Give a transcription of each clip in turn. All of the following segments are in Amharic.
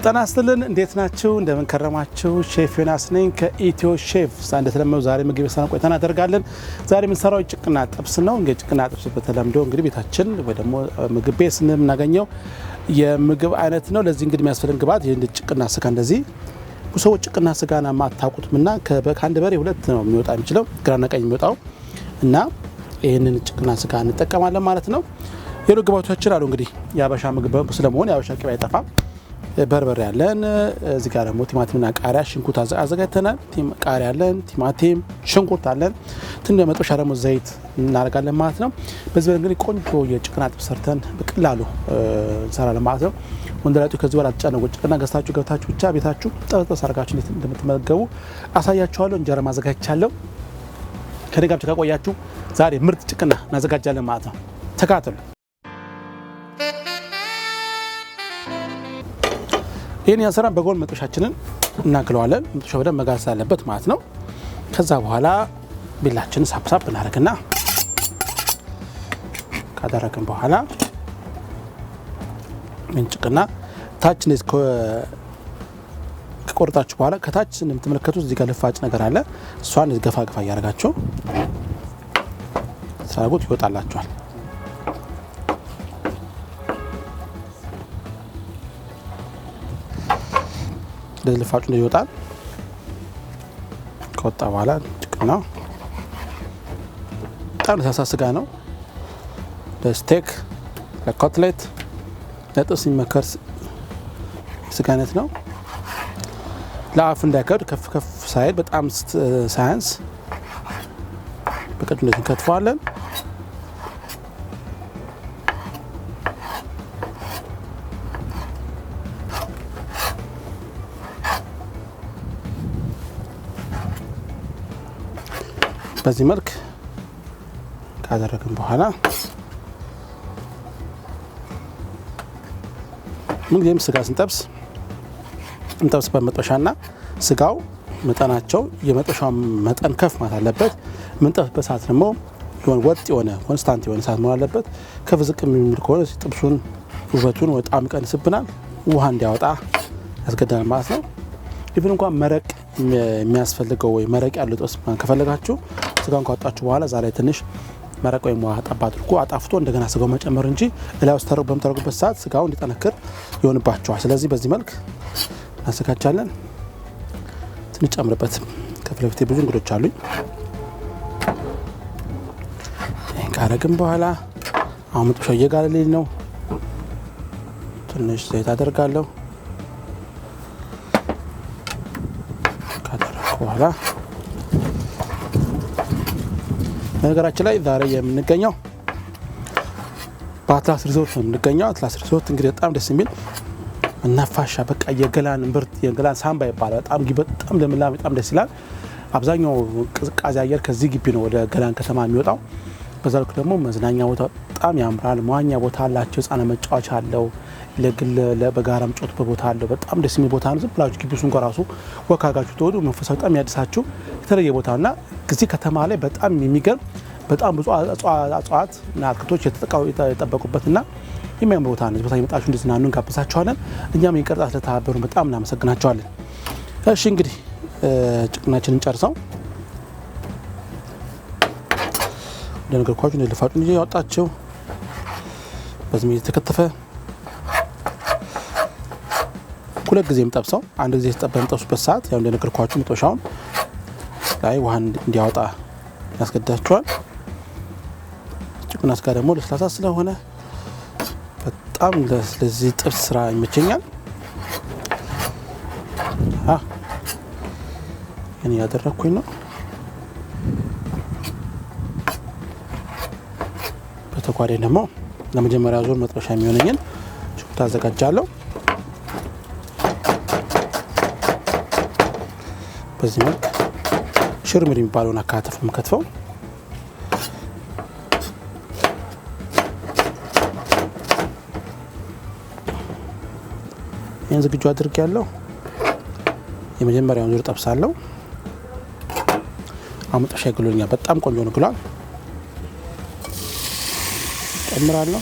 ጤና ይስጥልን እንዴት ናችሁ እንደምን ከረማችሁ ሼፍ ዮናስ ነኝ ከኢትዮቼፍ እንደተለመደው ዛሬ ምግብ ሰና ቆይተና አደርጋለን ዛሬ የምንሰራው ጭቅና ጥብስ ነው እንግዲህ ጭቅና ጥብስ በተለምዶ እንግዲህ ቤታችን ወይ ደግሞ ምግብ ቤት ስናገኘው የምግብ አይነት ነው ለዚህ እንግዲህ የሚያስፈልግ ግብአት ይሄን ጭቅና ስጋ እንደዚህ ብዙ ጭቅና ስጋና ማታውቁትምና ከአንድ በሬ ሁለት ነው የሚወጣ የሚችለው ግራና ቀኝ የሚወጣው እና ይሄንን ጭቅና ስጋ እንጠቀማለን ማለት ነው የሩ ግብአቶቻችን አሉ እንግዲህ ያበሻ ምግብ ስለመሆን ያበሻ ቅቤ አይጠፋም በርበሬ ያለን እዚህ ጋር ደግሞ ቲማቲምና ቃሪያ ሽንኩርት አዘጋጅተናል ቃሪያ ያለን ቲማቲም ሽንኩርት አለን ትንሽ መጥበሻ ደግሞ ዘይት እናደርጋለን ማለት ነው በዚህ እንግዲህ ቆንጆ የጭቅና ጥብስ ሰርተን በቀላሉ እንሰራለን ማለት ነው ወንደላቱ ከዚህ በኋላ ተጫነው ጭቅና ገዝታችሁ ገብታችሁ ብቻ ቤታችሁ ጠጥጠስ አድርጋችሁ እንደምትመገቡ አሳያችኋለሁ እንጀራ ማዘጋጅቻለሁ ከደጋብቻ ከቆያችሁ ዛሬ ምርጥ ጭቅና እናዘጋጃለን ማለት ነው ተካተሉ ይሄን ያሰራን በጎን መጥበሻችንን እናግለዋለን መጥበሻው ወደ መጋዝ አለበት ማለት ነው ከዛ በኋላ ቢላችንን ሳብሳብ እናደርግና ካደረግን በኋላ ምንጭቅና ታች ነው ከቆርጣችሁ በኋላ ከታች እንደምትመለከቱት እዚህ ጋር ልፋጭ ነገር አለ እሷን ገፋ ገፋ ያደርጋችሁ ሳይጉት ይወጣላችኋል ለልፋጩ ነው ይወጣል ከወጣ በኋላ ጭቅና በጣም ተሳስጋ ነው ለስቴክ ለኮትሌት ለጥብስ የሚመከር ስጋ አይነት ነው ለአፍ እንዳይከብድ ከፍ ከፍ ሳይል በጣም ሳይንስ በቀጥታ እንከትፈዋለን በዚህ መልክ ካደረግን በኋላ ምንጊዜም ስጋ ስንጠብስ እንጠብስበት መጥበሻና ስጋው መጠናቸው የመጥበሻው መጠን ከፍ ማለት አለበት ምንጠብስበት ሰዓት ደግሞ የሆነ ወጥ የሆነ ኮንስታንት የሆነ ሰዓት መሆን አለበት ከፍ ዝቅ የሚል ከሆነ ጥብሱን ውበቱን በጣም ይቀንስብናል ውሃ እንዲያወጣ ያስገድዳል ማለት ነው ኢቭን እንኳን መረቅ የሚያስፈልገው ወይ መረቅ ያለው ጥብስ ከፈለጋችሁ ስጋውን ካወጣችሁ በኋላ ዛሬ ትንሽ መረቅ ወይ ውሃ ጠብ አድርጎ አጣፍጦ እንደገና ስጋው መጨመር እንጂ እላው በምታደርጉበት ሰዓት ስጋው እንዲጠነክር ይሆንባችኋል ስለዚህ በዚህ መልክ እናዘጋጃለን ትንሽ ጨምርበት ከፍለፍቴ ብዙ እንግዶች አሉኝ ይሄን ካረግን በኋላ አሁን መጥበሻው እየጋለልኝ ነው ትንሽ ዘይት አደርጋለሁ ካደረኩ በኋላ ነገራችን ላይ ዛሬ የምንገኘው በአትላስ ሪዞርት ነው የምንገኘው አትላስ ሪዞርት እንግዲህ በጣም ደስ የሚል መናፋሻ በቃ የገላን ምርት የገላን ሳምባ ይባላል በጣም ለምላም በጣም ደስ ይላል አብዛኛው ቅዝቃዜ አየር ከዚህ ግቢ ነው ወደ ገላን ከተማ የሚወጣው በዛ ልክ ደግሞ መዝናኛ ቦታ በጣም ያምራል መዋኛ ቦታ አላቸው ህፃናት መጫወቻ አለው ለግል ለበጋራም ጮት በቦታ አለው በጣም ደስ የሚል ቦታ ነው ዝም ብላችሁ ግቢውን ጓራሱ ወካጋችሁ ተወዱ መንፈሳዊ በጣም ያድሳችሁ የተለየ ቦታና ከዚህ ከተማ ላይ በጣም የሚገርም በጣም ብዙ አጽዋት እና አትክልቶች የተጠበቁበትና የሚያምር ቦታ ነው በታች መጣችሁ እንድትዝናኑ እንጋብዛችኋለን እኛም ይቀርጣት ለተባበሩ በጣም እናመሰግናችኋለን እሺ እንግዲህ ጭቅናችንን ጨርሰው ለነገርኳችሁ ለልፋጩን ያወጣችሁ በዚህ የተከተፈ ሁለት ጊዜም ጠብሰው አንድ ጊዜ ተጠበንጠሱበት ሰዓት ያው እንደነገርኳችሁ መጥበሻውን ላይ ውሃ እንዲያወጣ ያስገድዳችኋል ጭቅና ስጋ ደግሞ ለስላሳ ስለሆነ በጣም ለዚህ ጥብስ ስራ ይመቸኛል እኔ ያደረኩኝ ነው በተጓዳኝ ደግሞ ለመጀመሪያ ዙር መጥበሻ የሚሆነኝን ሽንኩርት አዘጋጃለሁ በዚህ መልክ ሽርምር የሚባለውን አካተፍ መከተፈው ይሄን ዝግጁ አድርጌያለሁ የመጀመሪያውን ዙር ጠብሳለሁ አመጣሽ ያግሉልኛል በጣም ቆንጆ ነው ግሏል ጨምራለሁ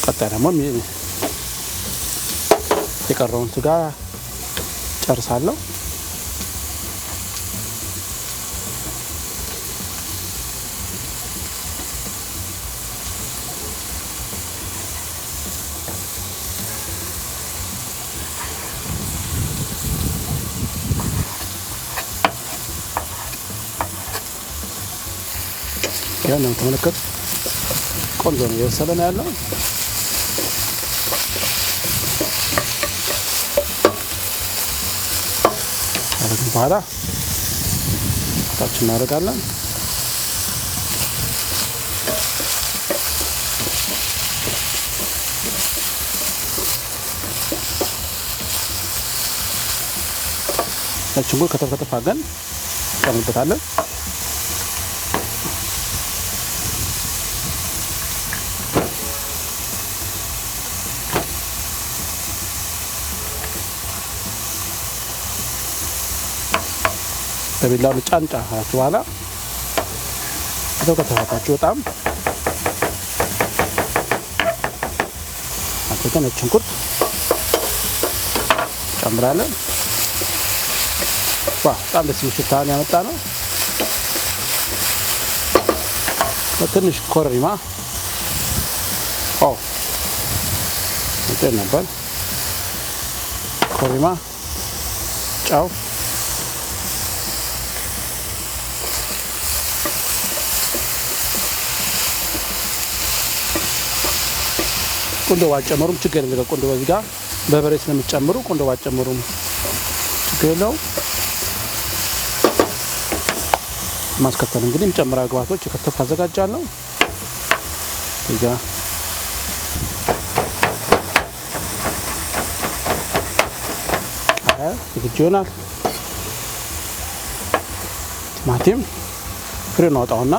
ቀጣይ ደግሞ የቀረውን ስጋ ጨርሳለሁ። ያን ተመልከቱ ቆንጆ ነው የበሰለ ነው ያለው። አሁን በኋላ ታች እናደርጋለን። ሽንኩርት ከተፍ አድርገን እንጨምርበታለን። በቢላው ጫንጫ አላችሁ በኋላ ከተፈታችሁ በጣም አጥተን ሽንኩርት ጨምራለን። በጣም ደስ የሚል ሽታ ያመጣ ነው። ትንሽ ኮረሪማ ነበር ኮረሪማ ጫው ቁንዶ ባጨመሩም ችግር የለም። ቁንዶ በዚህ ጋር በበሬ ስለምትጨምሩ ቁንዶ ባጨመሩም ችግር የለውም። ማስከተል እንግዲህ የምጨምራ ግብአቶች የከተፍ አዘጋጃለሁ። እዚህ ጋር ዝግጁ ይሆናል። ቲማቲም ፍሬውን አውጣውና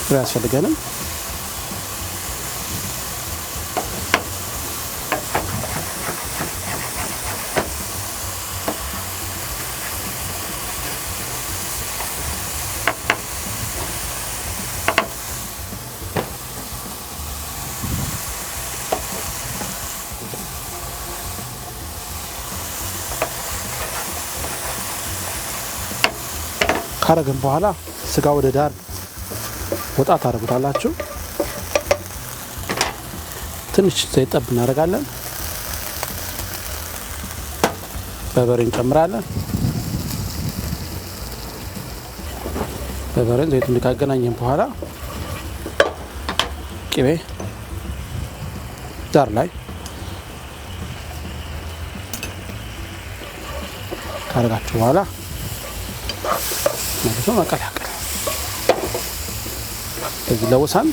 ፍሬ ያስፈልገንም ካረግን በኋላ ስጋ ወደ ዳር ወጣ ታደርጉታላችሁ። ትንሽ ዘይት ጠብ እናደርጋለን። በርበሬ እንጨምራለን። በርበሬን ዘይቱን ካገናኘን በኋላ ቅቤ ዳር ላይ ካረጋችሁ በኋላ ማለት ነው መቀላቀል። እዚህ ለውሳን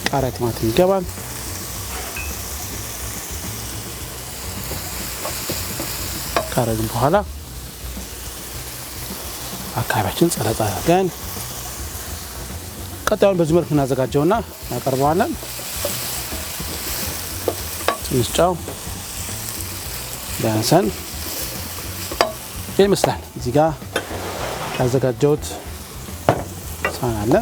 ቃሪያ ቲማቲም ይገባል። ካረግን በኋላ አካባቢያችን ጸለጣ አድርገን ቀጣዩን በዚህ መልኩ እናዘጋጀውና እናቀርበዋለን። ትንሽ ጨው ቢያንሰን ይመስላል። እዚህ ጋር ያዘጋጀሁት ሳህን አለ።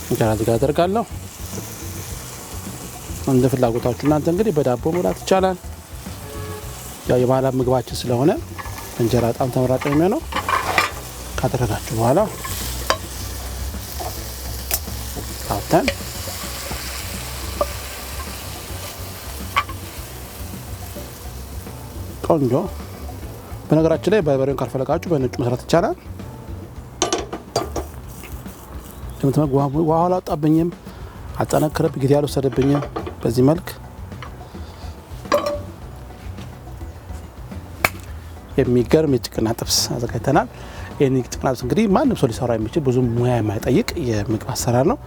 እንጀራ እዚህ ጋር አደርጋለሁ። እንደ ፍላጎታችሁ እናንተ እንግዲህ በዳቦ መብላት ይቻላል። ያው የባህላዊ ምግባችን ስለሆነ እንጀራ በጣም ተመራጭ ነው የሚሆነው። ካደረጋችሁ በኋላ ታውተን ቆንጆ። በነገራችን ላይ በርበሬውን ካልፈለጋችሁ በነጩ መስራት ይቻላል። ውሃ አላወጣብኝም፣ አጠነክረብ ጊዜ አልወሰደብኝም። በዚህ መልክ የሚገርም የጭቅና ጥብስ አዘጋጅተናል። ይህን የጭቅና ጥብስ እንግዲህ ማንም ሰው ሊሰራ የሚችል ብዙ ሙያ የማይጠይቅ የምግብ አሰራር ነው።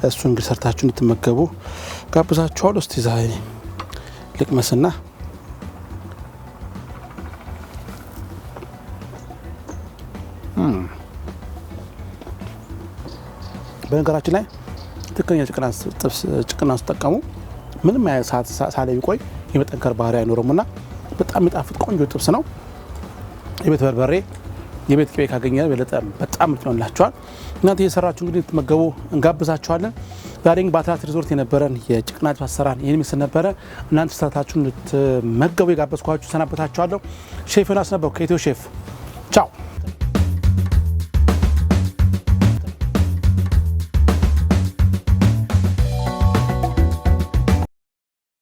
እሱን እንግዲህ ሰርታችሁ እንድትመገቡ ጋብዛችኋለሁ። እስቲ ዛሬ ልቅመስና በነገራችን ላይ ትክክለኛ ጭቅና ስትጠቀሙ ምንም ያህል ሰዓት ሳለ ቢቆይ የመጠንከር ባህሪ አይኖርምና በጣም የሚጣፍጥ ቆንጆ ጥብስ ነው። የቤት በርበሬ የቤት ቅቤ ካገኘን በጣም ምርጥ ይሆንላችኋል። እናንተ እየሰራችሁ እንግዲህ ትመገቡ እንጋብዛችኋለን። ዛሬ በአትላስ ሪዞርት የነበረን የጭቅና ጥብስ አሰራር ይሄን ምስል ነበረ። እናንተ ሰርታችሁ ልትመገቡ የጋበዝኳችሁ ሰናበታችኋለሁ። ሼፍ ዮናስ ነበርኩ ከኢትዮ ሼፍ። ቻው